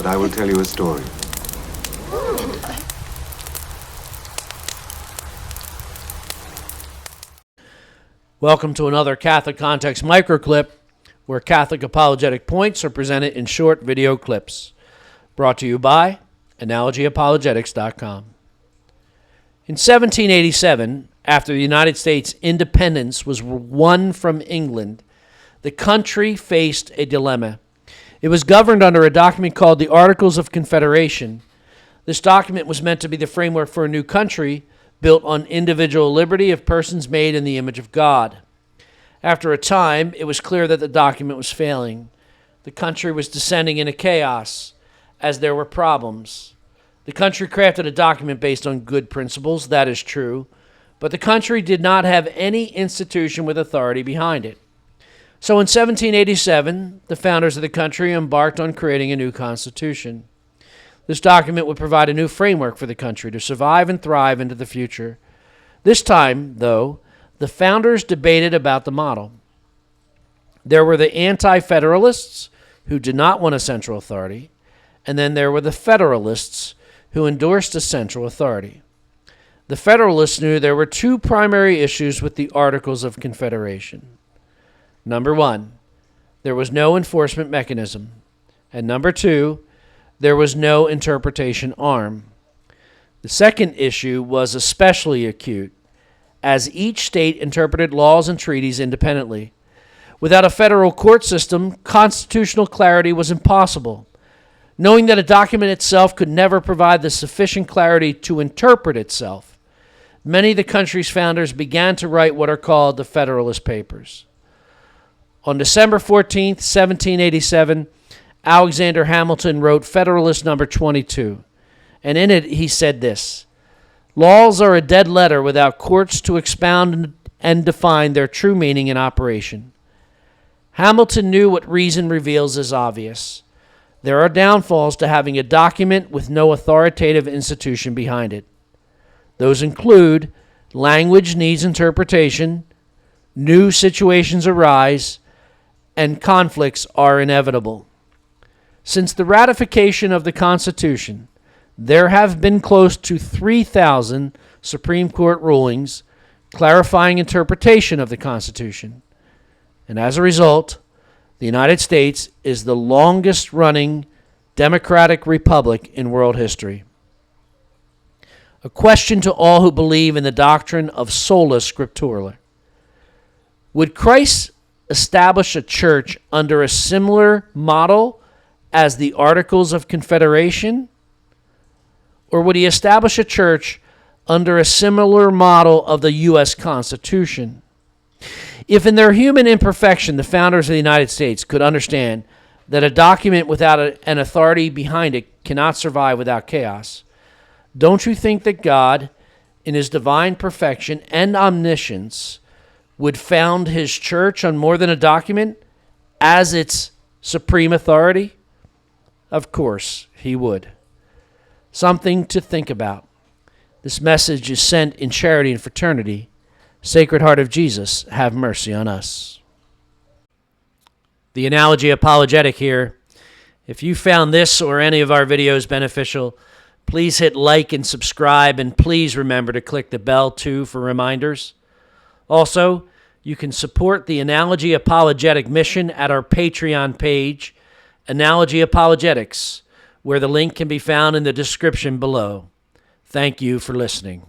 I will tell you a story. Welcome to another Catholic Context microclip, where Catholic apologetic points are presented in short video clips. Brought to you by AnalogyApologetics.com. In 1787, after the United States' independence was won from England, the country faced a dilemma. It was governed under a document called the Articles of Confederation. This document was meant to be the framework for a new country built on individual liberty of persons made in the image of God. After a time, it was clear that the document was failing. The country was descending into chaos as there were problems. The country crafted a document based on good principles, that is true, but the country did not have any institution with authority behind it. So in 1787, the founders of the country embarked on creating a new constitution. This document would provide a new framework for the country to survive and thrive into the future. This time, though, the founders debated about the model. There were the Anti-Federalists, who did not want a central authority, and then there were the Federalists, who endorsed a central authority. The Federalists knew there were two primary issues with the Articles of Confederation. Number one, there was no enforcement mechanism. And number two, there was no interpretation arm. The second issue was especially acute, as each state interpreted laws and treaties independently. Without a federal court system, constitutional clarity was impossible. Knowing that a document itself could never provide the sufficient clarity to interpret itself, many of the country's founders began to write what are called the Federalist Papers. On December 14th, 1787, Alexander Hamilton wrote Federalist number 22, and in it he said this: "Laws are a dead letter without courts to expound and define their true meaning and operation." Hamilton knew what reason reveals is obvious. There are downfalls to having a document with no authoritative institution behind it. Those include language needs interpretation, new situations arise, and conflicts are inevitable. Since the ratification of the Constitution, there have been close to 3,000 Supreme Court rulings clarifying interpretation of the Constitution. And as a result, the United States is the longest-running democratic republic in world history. A question to all who believe in the doctrine of sola scriptura: would Christ establish a church under a similar model as the Articles of Confederation? Or would he establish a church under a similar model of the U.S. Constitution? If in their human imperfection the founders of the United States could understand that a document without an authority behind it cannot survive without chaos, don't you think that God, in his divine perfection and omniscience, would found his church on more than a document as its supreme authority? Of course he would. Something to think about. This message is sent in charity and fraternity. Sacred Heart of Jesus, have mercy on us. The Analogy Apologetic here. If you found this or any of our videos beneficial, please hit like and subscribe, and please remember to click the bell too for reminders. Also, you can support the Analogy Apologetic mission at our Patreon page, Analogy Apologetics, where the link can be found in the description below. Thank you for listening.